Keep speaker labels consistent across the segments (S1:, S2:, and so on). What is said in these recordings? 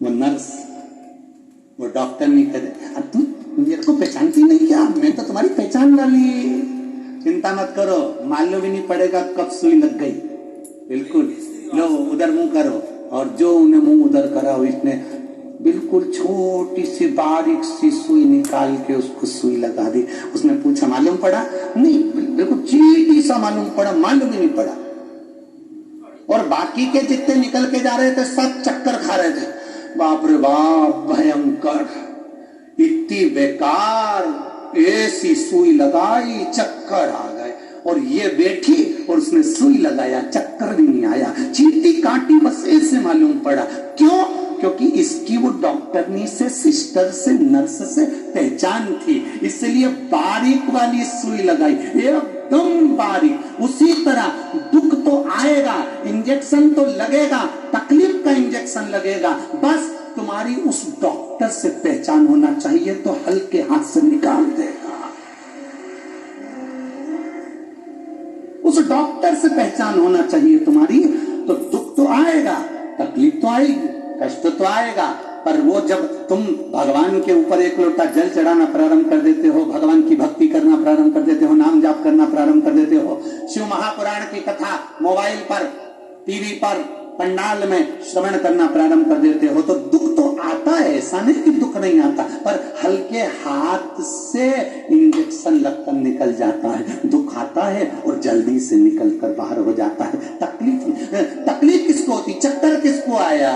S1: वो नर्स, वो डॉक्टर नहीं कहते अब तू मेरे को पहचानती नहीं क्या, मैं तो तुम्हारी पहचान वाली, चिंता मत करो, मालूम भी नहीं पड़ेगा कब सुई लग गई। बिल्कुल, लो उधर मुंह करो, और जो उन्हें मुंह उधर करा इसने बिल्कुल छोटी सी बारीक सी सुई निकाल के उसको सुई लगा दी। उसने पूछा मालूम पड़ा? नहीं, बिल्कुल चीटी सा मालूम पड़ा, मालूम ही नहीं पड़ा। और बाकी के जितने निकल के जा रहे थे सब चक्कर खा रहे थे, बाप रे बाप भयंकर, इतनी बेकार, ऐसी सुई लगाई चक्कर आ गए। और ये बैठी और उसने सुई लगाया, चक्कर भी नहीं आया, चीटी काटी बस ऐसे मालूम पड़ा। क्यों? क्योंकि इसकी वो डॉक्टरनी से, सिस्टर से, नर्स से पहचान थी, इसलिए बारीक वाली सुई लगाई, एकदम बारीक। उसी तरह दुख तो आएगा, इंजेक्शन तो लगेगा, तकलीफ का इंजेक्शन लगेगा, बस तुम्हारी उस डॉक्टर से पहचान होना चाहिए तो हल्के हाथ से निकाल देगा। उस डॉक्टर से पहचान होना चाहिए तुम्हारी, तो दुख तो आएगा, तकलीफ तो आएगी, कष्ट तो आएगा, पर वो जब तुम भगवान के ऊपर एक लोटा जल चढ़ाना प्रारंभ कर देते हो, भगवान की भक्ति करना प्रारंभ कर देते हो, नाम जाप करना प्रारंभ कर देते हो, शिव महापुराण की कथा मोबाइल पर, टीवी पर, पंडाल में श्रवण करना प्रारंभ कर देते हो, तो दुख तो आता है, ऐसा नहीं कि दुख नहीं आता, पर हल्के हाथ से इंजेक्शन लगकर निकल जाता है। दुख आता है और जल्दी से निकल कर बाहर हो जाता है। तकलीफ किसको होती, चक्कर किसको आया,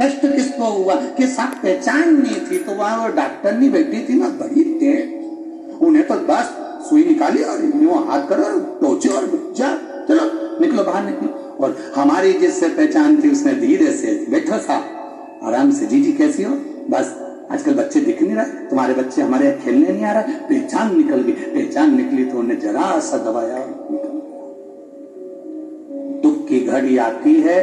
S1: कष्ट किसको हुआ, कि सब पहचान नहीं थी, तो वहां वो डॉक्टर नहीं बैठी थी ना, बड़ी तेज, उन्हें तो बस सुई निकाली और हाथ करो, टोचे और जा, चलो निकलो बाहर निकलो। और हमारी जिससे पहचान थी उसने धीरे से, बैठो साहब आराम से, जी जी कैसी हो, बस आजकल बच्चे दिख नहीं रहे, तुम्हारे बच्चे हमारे यहाँ खेलने नहीं आ रहा, पहचान निकल गई। पहचान निकली तो उन्हें जरा सा दबाया और निकल गया। दुख की घड़ी आती है,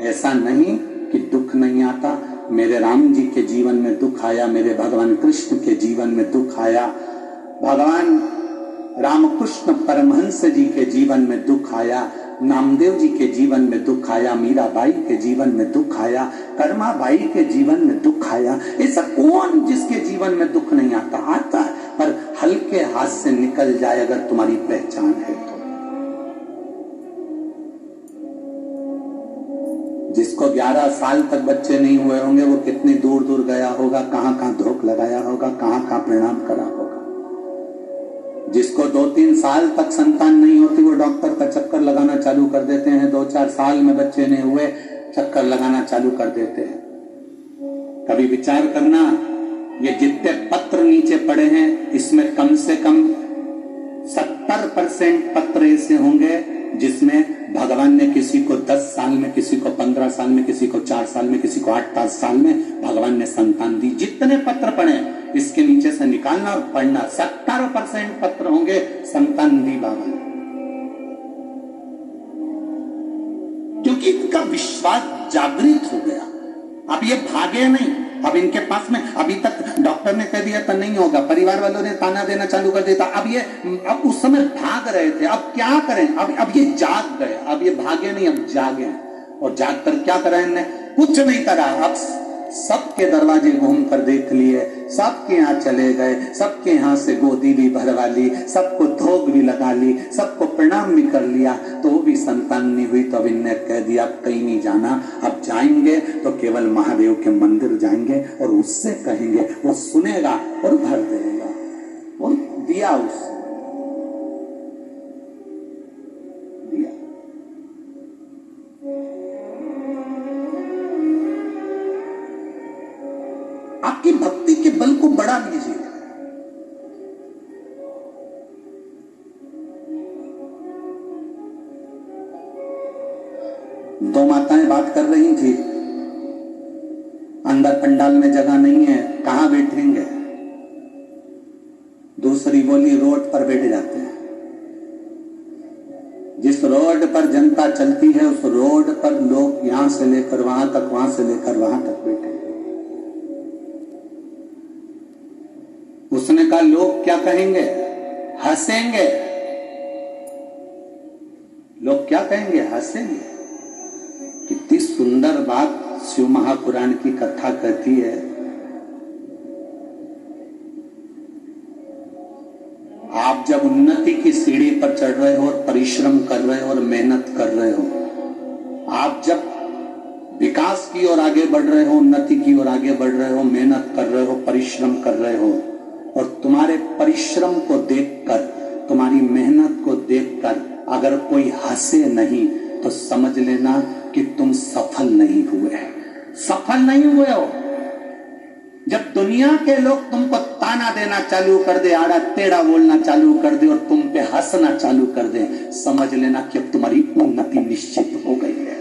S1: ऐसा नहीं कि दुख नहीं आता। मेरे राम जी के जीवन में दुख आया, मेरे भगवान कृष्ण के जीवन में दुख आया, भगवान रामकृष्ण परमहंस जी के जीवन में दुख आया, नामदेव जी के जीवन में दुख आया, मीराबाई के जीवन में दुख आया, कर्माबाई के जीवन में दुख आया। ऐसा कौन जिसके जीवन में दुख नहीं आता? आता है, पर हल्के हाथ से निकल जाए अगर तुम्हारी पहचान है तो। जिसको 11 साल तक बच्चे नहीं हुए होंगे वो कितनी दूर दूर गया होगा, कहां कहां धोख लगाया होगा, कहां कहां प्रणाम करा होगा। जिसको 2-3 साल तक संतान नहीं होती वो डॉक्टर का चक्कर लगाना चालू कर देते हैं, 2-4 साल में बच्चे नहीं हुए चक्कर लगाना चालू कर देते हैं। कभी विचार करना, ये जितने पत्र नीचे पड़े हैं इसमें कम से कम 70% पत्र ऐसे होंगे जिसमें भगवान ने किसी को 10 साल में, किसी को 15 साल में, किसी को 4 साल में, किसी को 8-10 साल में भगवान ने संतान दी। जितने पत्र पढ़े इसके नीचे से निकालना और पढ़ना, 70% पत्र होंगे संतान दी भगवान, क्योंकि इनका विश्वास जागृत हो गया। अब ये भागे नहीं, अब इनके पास में, अभी तक डॉक्टर ने कह दिया तो नहीं होगा, परिवार वालों ने ताना देना चालू कर देता, अब उस समय भाग रहे थे, अब क्या करें, अब ये जाग गए, अब ये भागे नहीं, अब जागे। और जाग कर क्या करा इनने? कुछ नहीं करा, अब सबके दरवाजे घूम कर देख लिए, सबके यहाँ चले गए, सबके यहाँ से गोदी भी भरवा ली, सबको धोख भी लगा ली, सबको प्रणाम भी कर लिया, तो वो भी संतान नहीं हुई। तो अब इनने कह दिया अब कहीं नहीं जाना, अब जाएंगे तो केवल महादेव के मंदिर जाएंगे और उससे कहेंगे, वो सुनेगा और भर देगा। और दिया उससे दिया। आपकी भक्ति के बल को बढ़ा लीजिए। दो माताएं बात कर रही थी, अंदर पंडाल में जगह नहीं है, कहां बैठेंगे? दूसरी बोली रोड पर बैठ जाते हैं। जिस रोड पर जनता चलती है उस रोड पर लोग यहां से लेकर वहां तक, वहां से लेकर वहां तक बैठे। उसने कहा लोग क्या कहेंगे? हंसेंगे। लोग क्या कहेंगे? हंसेंगे। कितनी सुंदर बात शिव महापुराण की कथा कहती है, आप जब उन्नति की सीढ़ी पर चढ़ रहे हो और परिश्रम कर रहे हो और मेहनत कर रहे हो, आप जब विकास की ओर आगे बढ़ रहे हो, उन्नति की ओर आगे बढ़ रहे हो, मेहनत कर रहे हो, परिश्रम कर रहे हो, और तुम्हारे परिश्रम को देखकर, तुम्हारी मेहनत को देखकर अगर कोई हंसे नहीं तो समझ लेना कि तुम सफल नहीं हुए, सफल नहीं हुए हो। जब दुनिया के लोग तुमको ताना देना चालू कर दे, आड़ा टेढ़ा बोलना चालू कर दे और तुम पे हंसना चालू कर दे, समझ लेना कि अब तुम्हारी उन्नति निश्चित हो गई है।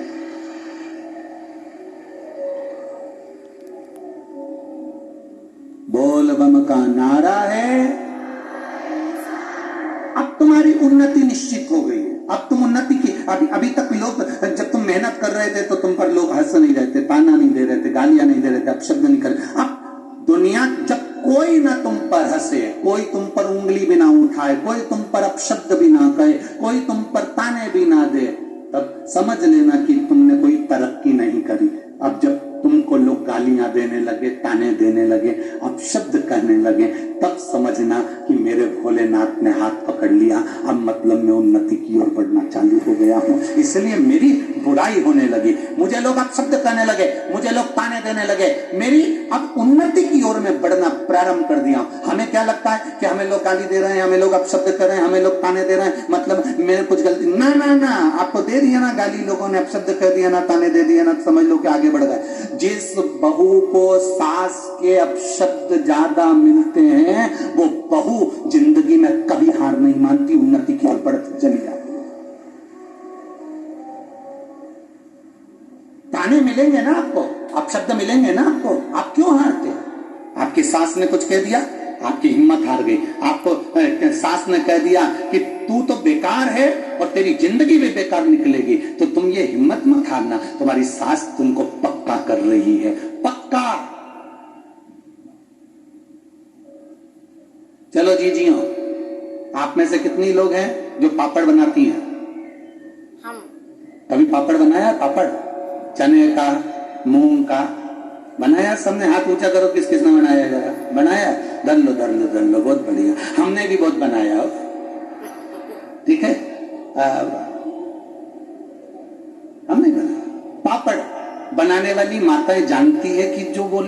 S1: बोल बम का नारा है, अब तुम्हारी उन्नति निश्चित हो गई है। अब तुम उन्नति की, अभी तक लोग, जब तुम मेहनत कर रहे थे तो तुम पर लोग हंस नहीं रहे थे, ताना नहीं दे रहे थे, गालियां नहीं दे रहे थे, अपशब्द नहीं कर रहे। अब दुनिया, जब कोई ना तुम पर हंसे, कोई तुम पर उंगली भी ना उठाए, कोई तुम पर अपशब्द भी ना कहे, कोई तुम पर ताने भी ना दे, तब समझ लेना कि तुमने कोई तरक्की नहीं करी। अब जब तुमको लोग गालियां देने लगे, ताने देने लगे, अपशब्द कहने लगे, तब समझना कि मेरे भोलेनाथ ने हाथ पकड़ लिया, अब मतलब मैं उन्नति की ओर बढ़ना चालू हो गया हूं। इसलिए मेरी बुराई होने लगी, मुझे लोग अपशब्द कहने लगे, मुझे लोग ताने देने लगे, मेरी अब उन्नति की ओर में बढ़ना प्रारंभ कर दिया। हमें क्या लगता है कि हमें लोग गाली दे रहे हैं, हमें लोग अपशब्द कर रहे हैं, हमें लोग ताने दे रहे हैं, मतलब मेरे कुछ गलती ना ना ना, आपको दे दिया ना गाली, लोगों ने अपशब्द कर दिया ना, ताने दे दिया ना, तो समझ लो कि आगे बढ़ गए। जिस बहू को सास के अपशब्द ज्यादा मिलते हैं, वो बहू जिंदगी में कभी हार नहीं मानती, उन्नति की ओर बढ़ती चली जाती। ताने मिलेंगे ना आपको, अपशब्द मिलेंगे ना आपको, आप क्यों हारते? आपकी सास ने कुछ कह दिया, आपकी हिम्मत हार गई। आपको सास ने कह दिया कि तू तो बेकार है और तेरी जिंदगी भी बेकार निकलेगी, तो तुम ये हिम्मत मत हारना, तुम्हारी सास तुमको पक्का कर रही है, पक्का। चलो जी हो, आप में से कितनी लोग हैं जो पापड़ बनाती हैं? हम। कभी पापड़ बनाया? पापड़ चने का, मूंग का बनाया? सबने हाथ ऊंचा करो, किस किसने बनाया? जरा बनाया? धर लो धर लो धर लो, बहुत बढ़िया। हमने भी बहुत बनाया, ठीक है। हमने बनाया पापड़। बनाने वाली माताएं जानती है कि जो वो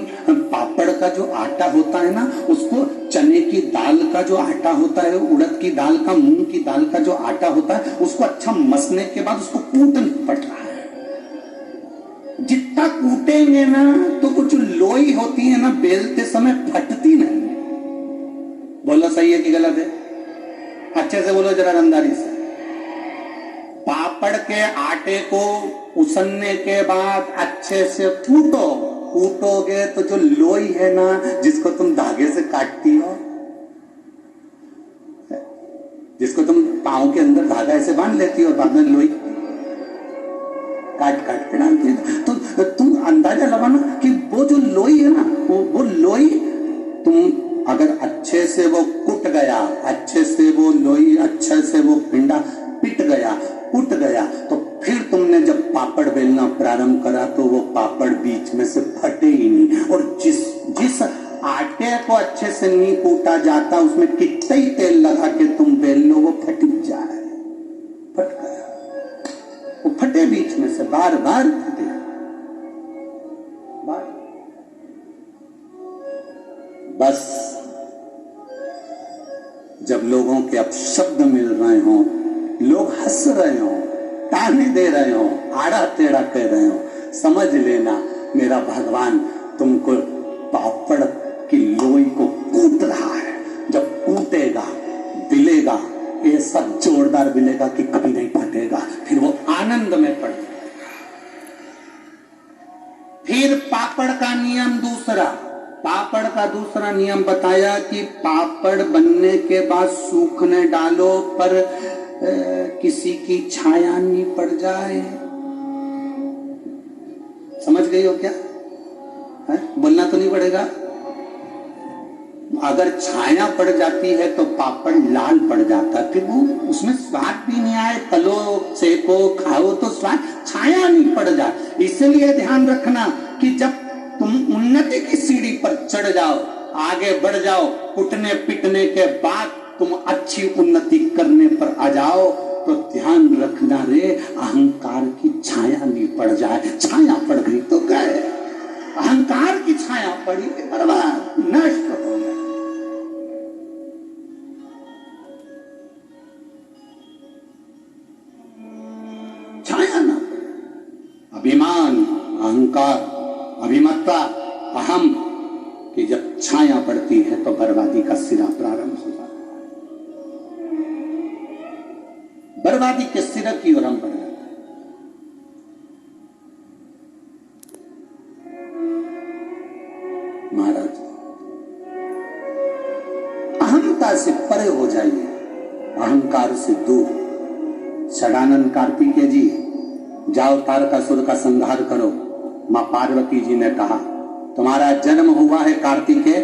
S1: पापड़ का जो आटा होता है ना, उसको चने की दाल का जो आटा होता है, उड़द की दाल का, मूंग की दाल का जो आटा होता है, उसको अच्छा मसने के बाद उसको कूटना पड़ता है। जितना कूटेंगे ना, तो कुछ लोई होती है ना, बेलते समय फटती नहीं। बोलो सही है कि गलत है? अच्छे से बोलो जरा, रंदारी से। पापड़ के आटे को उसनने के बाद अच्छे से कूटो, कूटोगे तो जो लोई है ना, जिसको तुम धागे से काटती हो, जिसको तुम पांव के अंदर धागा ऐसे बांध लेती हो और बाद में लोई काट काट के डालती है, तो तुम अंदाजा लगाना कि वो जो लोई है ना, वो लोई तुम अगर अच्छे से वो कुट गया, अच्छे से वो लोई, अच्छे से वो पिंडा पिट गया, उठ गया, तो फिर तुमने जब पापड़ बेलना प्रारंभ करा तो वो पापड़ बीच में से फटे ही नहीं। और जिस आटे को अच्छे से नहीं कूटा जाता, उसमें कितना ही तेल लगा के तुम बेल लो, वो फट जाए, फट गया, वो फटे बीच में से, बार बार फटे, बार। बस जब लोगों के अपशब्द मिल रहे हो, लोग हंस रहे हो, ताने दे रहे हो, आड़ा टेढ़ा कह रहे हो, समझ लेना मेरा भगवान तुमको पापड़ की लोई को कूट रहा है। जब कूटेगा, बिलेगा, ये सब जोरदार बिलेगा कि कभी नहीं फटेगा, फिर वो आनंद में पड़ जाएगा। फिर पापड़ का नियम दूसरा, पापड़ का दूसरा नियम बताया कि पापड़ बनने के बाद सूखने डालो, पर किसी की छाया नहीं पड़ जाए। समझ गई हो क्या? है? बोलना तो नहीं पड़ेगा। अगर छाया पड़ जाती है तो पापड़ लाल पड़ जाता है, फिर वो उसमें स्वाद भी नहीं आए। तलो, सेको, खाओ तो स्वाद, छाया नहीं पड़ जाए। इसलिए ध्यान रखना कि जब तुम उन्नति की सीढ़ी पर चढ़ जाओ, आगे बढ़ जाओ, कुटने पिटने के बाद तुम अच्छी उन्नति करने पर आ जाओ, तो ध्यान रखना रे अहंकार की छाया नहीं पड़ जाए। छाया पड़ गई तो गए, अहंकार की छाया पड़ी कि बर्बाद, नष्ट हो गए। छाया ना पड़े। अभिमान, अहंकार, अभिमत्ता, अहम कि जब छाया पड़ती है तो बर्बादी का सिरा प्रारंभ हो जाता है। बर्बादी के सिरे की ओर हम बढ़ जाते हैं। महाराज, अहंता से परे हो जाइए, अहंकार से दूर। षडानंद कार्तिकेय जी, जाओ तारकासुर का संहार करो। मां पार्वती जी ने कहा, तुम्हारा जन्म हुआ है कार्तिकेय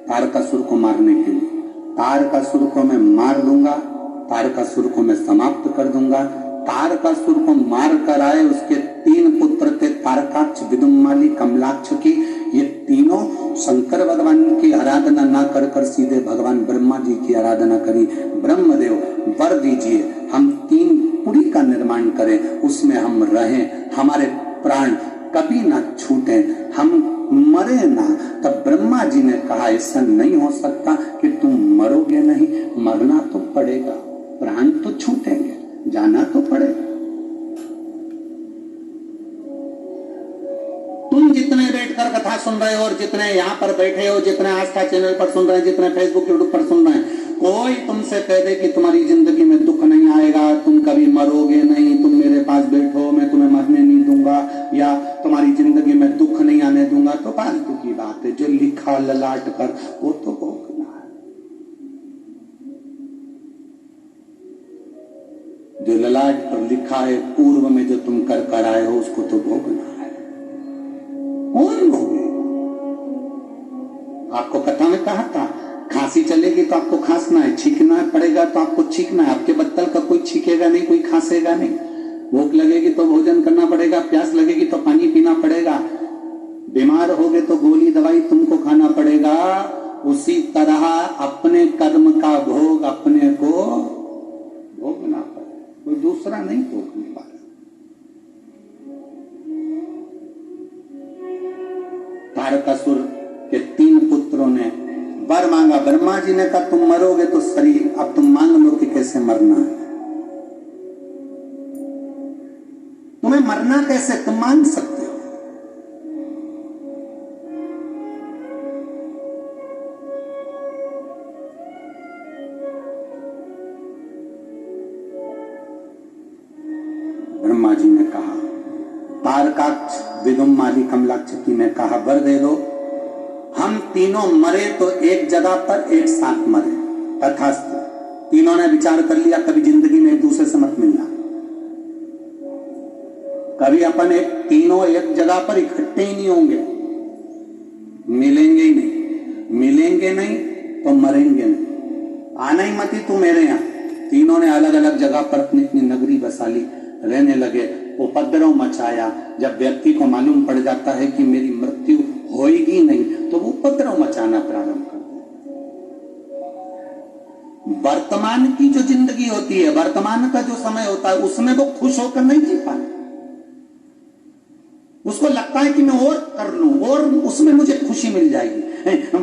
S1: तारकासुर को मारने के लिए। तारकासुर को मैं मार दूंगा, तारकासुर को मैं समाप्त कर दूंगा। तारकासुर को मार कर आए, उसके 3 पुत्र थे, तारकाक्ष, विदुम्माली, कमलाक्ष की। ये तीनों शंकर भगवान की आराधना ना कर कर सीधे भगवान ब्रह्मा जी की आराधना करी। ब्रह्मदेव वर दीजिए, हम 3 पुरी का निर्माण करें, उसमें हम रहें, हमारे प्राण कभी ना छूटे, हम मरे ना। तब ब्रह्मा जी ने कहा, ऐसा नहीं हो सकता कि तुम मरोगे नहीं, मरना तो पड़ेगा, प्राण तो छूटेंगे, जाना तो पड़ेगा। तुम जितने बैठकर कथा सुन रहे हो और जितने यहाँ पर बैठे हो, जितने आस्था चैनल पर सुन रहे हैं, जितने फेसबुक यूट्यूब पर सुन रहे हैं, कोई तुमसे कह दे कि तुम्हारी जिंदगी में दुख नहीं आएगा, तुम कभी मरोगे नहीं, तुम मेरे पास बैठो, मैं तुम्हें मरने नहीं दूंगा, या तुम्हारी जिंदगी में दुख नहीं आने दूंगा, तो फालतू की बात है। जो लिखा ललाट पर वो तो भोगना है, जो ललाट पर लिखा है पूर्व में जो तुम कर कर आए हो उसको तो भोगना है। कौन भोगे? आपको कथा में कहा था, खांसी चलेगी तो आपको खांसना है, छींकना पड़ेगा तो आपको छींकना है। आपके बत्तल का कोई छींकेगा नहीं, कोई खांसेगा नहीं। भूख लगेगी तो भोजन करना पड़ेगा, प्यास लगेगी तो पानी पीना पड़ेगा, बीमार होगे तो गोली दवाई तुमको खाना पड़ेगा। उसी तरह अपने कर्म का भोग अपने को भोगना पड़ेगा, कोई दूसरा नहीं भोगने वाला। तारकासुर के 3 पुत्रों ने वर मांगा, ब्रह्मा जी ने कहा तुम मरोगे तो शरीर, अब तुम मांग लो कि कैसे मरना है। तुम्हें मरना कैसे, तुम मांग सकते हो। ब्रह्मा जी ने कहा, तारकाक्ष, विदुम्माली, कमलाक्षकी ने कहा वर दे दो, हम तीनों मरे तो एक जगह पर एक साथ मरे। तथास्तु। तीनों ने विचार कर लिया, कभी जिंदगी में एक दूसरे से मत मिलना, कभी अपन तीनों एक जगह पर इकट्ठे ही नहीं होंगे, मिलेंगे ही नहीं, मिलेंगे नहीं तो मरेंगे नहीं। आना ही मत ही तू मेरे यहाँ। तीनों ने अलग अलग जगह पर अपनी अपनी नगरी बसा ली, रहने लगे, उपद्रव मचाया। जब व्यक्ति को मालूम पड़ जाता है कि मेरी मृत्यु होएगी नहीं, तो वो उपद्रव मचाना प्रारंभ कर देता। वर्तमान की जो जिंदगी होती है, वर्तमान का जो समय होता है, उसमें वो खुश होकर नहीं जी पाता। उसको लगता है कि मैं और कर लूं और उसमें मुझे खुशी मिल जाएगी।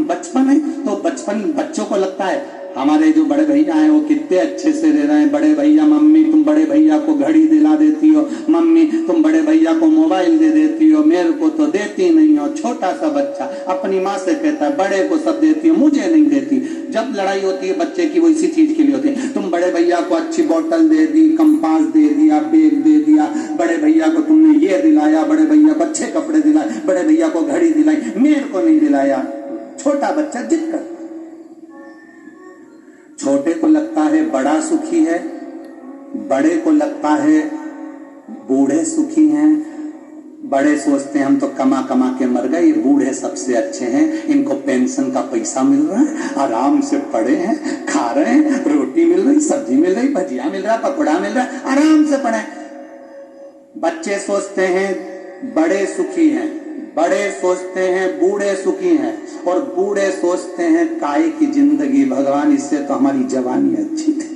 S1: बचपन है तो बच्चों को लगता है हमारे जो बड़े भैया हैं वो कितने अच्छे से रह रहे हैं। बड़े भैया, मम्मी तुम बड़े भैया को घड़ी दिला देती हो, मम्मी तुम बड़े भैया को मोबाइल दे देती हो, मेरे को तो देती नहीं हो। छोटा सा बच्चा अपनी माँ से कहता है बड़े को सब देती हो, मुझे नहीं देती। जब लड़ाई होती है बच्चे की, वो इसी चीज के लिए होती है। तुम बड़े भैया को अच्छी बोतल दे दी, कंपास दे दिया, बैग दे दिया, बड़े भैया को तुमने ये दिलाया, बड़े भैया को अच्छे कपड़े दिलाए, बड़े भैया को घड़ी दिलाई, मेरे को नहीं दिलाया। छोटा बच्चा जिद करता। छोटे को लगता है बड़ा सुखी है, बड़े को लगता है बूढ़े सुखी हैं। बड़े सोचते हैं हम तो कमा कमा के मर गए, ये बूढ़े सबसे अच्छे हैं, इनको पेंशन का पैसा मिल रहा है, आराम से पड़े हैं, खा रहे हैं, रोटी मिल रही, सब्जी मिल रही, भजिया मिल रहा, पकौड़ा मिल रहा, आराम से पड़े। बच्चे सोचते हैं बड़े सुखी हैं, बड़े सोचते हैं बूढ़े सुखी हैं, और बूढ़े सोचते हैं काय की जिंदगी भगवान, इससे तो हमारी जवानी अच्छी थी,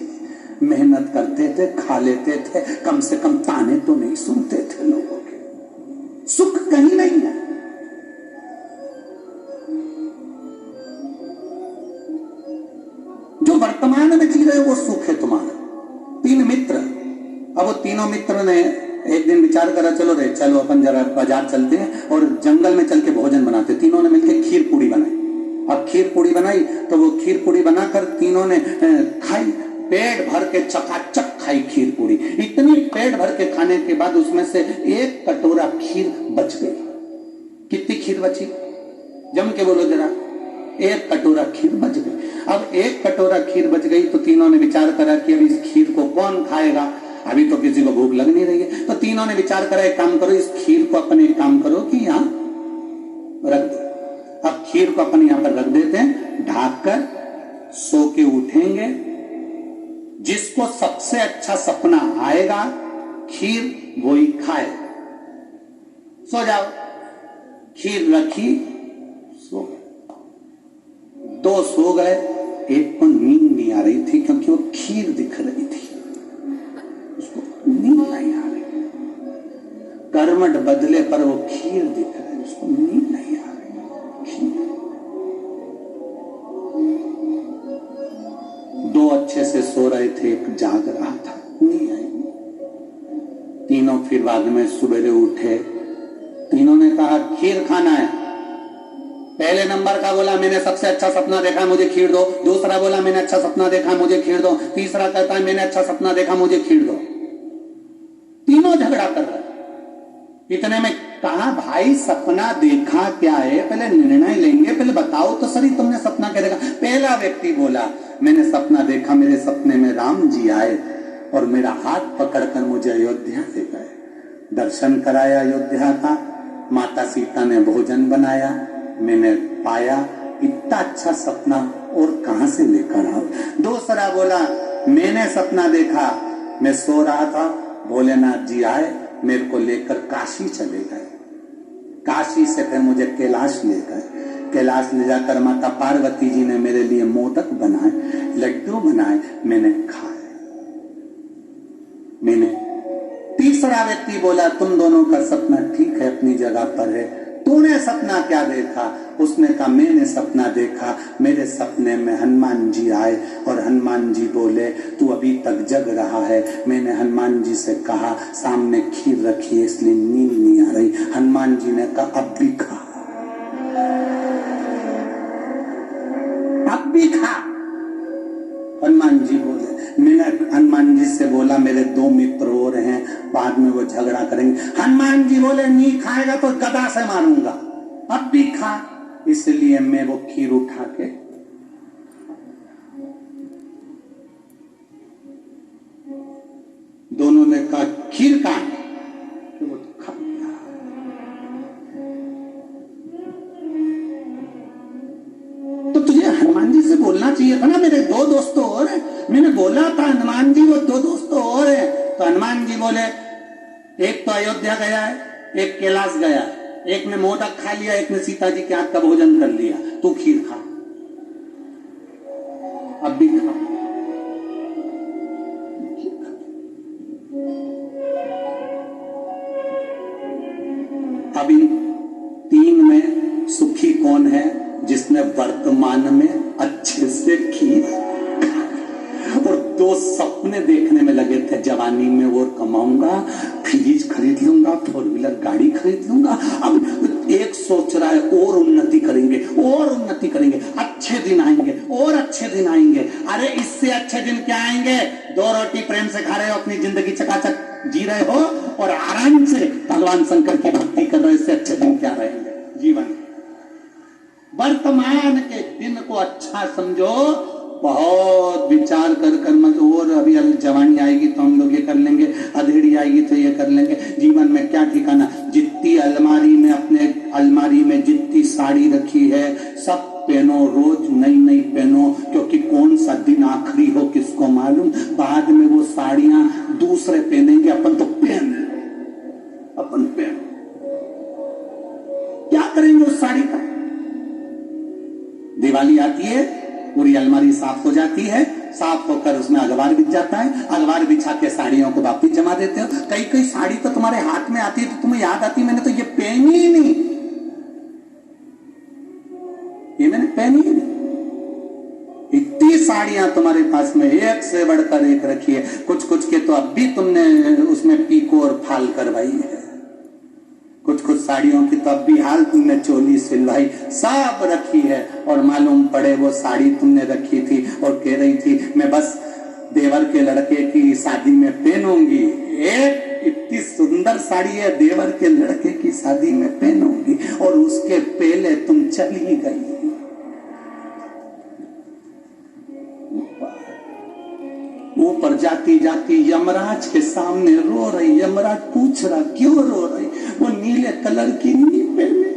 S1: मेहनत करते थे, खा लेते थे, कम से कम ताने तो नहीं सुनते थे लोगों के। सुख कहीं नहीं है। जो वर्तमान में जी रहे हो वो सुख है तुम्हारा। 3 मित्र, अब वो तीनों मित्र ने एक दिन विचार करा, चलो रे चलो अपन जरा बाजार चलते हैं और जंगल में चल के भोजन बनाते। तीनों ने मिलकर खीर पूड़ी बनाई। अब खीर पूड़ी बनाई तो वो खीर पूड़ी बनाकर तीनों ने खाई, पेट भर के चकाचक खाई खीर पूड़ी। इतनी पेट भर के खाने के बाद उसमें से 1 कटोरा खीर बच गई। कितनी खीर बची? जम के बोलो जरा। 1 कटोरा खीर बच गई। अब 1 कटोरा खीर बच गई तो तीनों ने विचार करा कि अब इस खीर को कौन खाएगा, अभी तो किसी को भूख लग नहीं रही है। तो तीनों ने विचार करा, एक काम करो, इस खीर को अपन एक काम करो कि यहाँ रख दो। अब खीर को अपन यहाँ पर रख देते हैं, ढाक कर सो के उठेंगे, जिसको सबसे अच्छा सपना आएगा खीर वही खाए। सो जाओ। खीर रखी, सो गए। 2 सो गए, एक को नींद नहीं आ रही थी क्योंकि वो खीर दिख रही थी, उसको नींद नहीं आ रही। करवट बदले पर वो खीर दिख रही, उसको नींद नहीं आ रही। खीर 2 अच्छे से सो रहे थे, एक जाग रहा था, नींद आई। तीनों फिर बाद में सुबह उठे। तीनों ने कहा खीर खाना है। पहले नंबर का बोला मैंने सबसे अच्छा सपना देखा, मुझे खीर दो। दूसरा बोला मैंने अच्छा सपना देखा, मुझे खीर दो। तीसरा कहता है मैंने अच्छा सपना देखा, मुझे खीर दो। तीनों झगड़ा कर रहे। इतने में कहा भाई सपना देखा क्या है, पहले निर्णय लेंगे, पहले बताओ तो सही तुमने सपना क्या देखा। पहला व्यक्ति बोला मैंने सपना देखा, मेरे सपने में राम जी आए और मेरा हाथ पकड़कर मुझे अयोध्या ले गए, दर्शन कराया अयोध्या का, माता सीता ने भोजन बनाया, मैंने पाया, इतना अच्छा सपना और कहां से लेकर आओ। दूसरा बोला मैंने सपना देखा, मैं सो रहा था, भोलेनाथ जी आए, मेरे को लेकर काशी चले गए, काशी से फिर मुझे कैलाश ले गए, कैलाश ले जाकर माता पार्वती जी ने मेरे लिए मोदक बनाए, लड्डू बनाए, मैंने खाए। मैंने तीसरा व्यक्ति बोला तुम दोनों का सपना ठीक है, अपनी जगह पर है, तूने सपना क्या देखा? उसने कहा मैंने सपना देखा, मेरे सपने में हनुमान जी आए और हनुमान जी बोले तू अभी तक जग रहा है। मैंने हनुमान जी से कहा सामने खीर रखी है इसलिए नींद नहीं आ रही। हनुमान जी ने कहा अब भी खा, अब भी खा। हनुमान जी बोले, मैंने हनुमान जी से बोला मेरे 2 मित्र और हैं, बाद में वो झगड़ा करेंगे। हनुमान जी बोले नहीं खाएगा तो गदा से मारूंगा, अब भी खा। इसलिए मैं वो खीर उठा के दोनों ने कहा खीर का तो वो खा लिया। तो तुझे हनुमान जी से बोलना चाहिए था ना, मेरे 2 दोस्तों और हैं। मैंने बोला था हनुमान जी वो 2 दोस्तों और हैं। तो हनुमान जी बोले एक तो अयोध्या गया है, एक कैलाश गया, एक ने मोदक खा लिया, एक ने सीता जी के हाथ का भोजन कर लिया, तू खीर खा, अब भी खा। अभी 3 में सुखी कौन है? जिसने वर्तमान में अच्छे से खीर और 2 सपने देखने में लगे थे जवानी में, वो कमाऊंगा, फ्रिज खरीद लूंगा, 4 व्हीलर गाड़ी खरीद लूंगा। अब एक सोच रहा है और उन्नति करेंगे, और उन्नति करेंगे, अच्छे दिन आएंगे और अच्छे दिन आएंगे। अरे इससे अच्छे दिन क्या आएंगे? 2 रोटी प्रेम से खा रहे हो, अपनी जिंदगी चकाचक जी रहे हो और आराम से भगवान शंकर की भक्ति कर रहे हो, इससे अच्छे दिन क्या रहेंगे जीवन। वर्तमान के दिन को अच्छा समझो, बहुत विचार कर कर मत। और अभी जवानी आएगी तो हम लोग ये कर लेंगे, अधेड़ी आएगी तो ये कर लेंगे। जीवन में क्या ठिकाना? जितनी अलमारी में, अपने अलमारी में जितनी साड़ी रखी है सब पहनो, रोज नई नई पहनो, क्योंकि कौन सा दिन आखिरी हो किसको मालूम। बाद में वो साड़ियां दूसरे पहनेंगे, अपन तो पहन वाली आती है, पूरी अलमारी साफ हो जाती है, साफ होकर उसमें अखबार बिछ जाता है, अखबार बिछा के साड़ियों को वापिस जमा देते हो। कई कई साड़ी तो तुम्हारे हाथ में आती है तो तुम्हें याद आती, मैंने तो ये पहनी ही नहीं, ये मैंने पहनी ही नहीं। इतनी साड़ियां तुम्हारे पास में एक से बढ़कर एक रखी है, कुछ कुछ के तो अब भी तुमने उसमें पीको और फाल करवाई है, कुछ कुछ साड़ियों की तो अब भी हाल तुमने चोली सिलवाई सब रखी है, और मालूम पड़े वो साड़ी तुमने रखी थी और कह रही थी मैं बस देवर के लड़के की शादी में पहनूंगी। एक इतनी सुंदर साड़ी है, देवर के लड़के की शादी में पहनूंगी, और उसके पहले तुम चली गई। ऊपर जाती जाती यमराज के सामने रो रही, यमराज पूछ रहा क्यों रो रही, वो नीले कलर की नहीं पहने।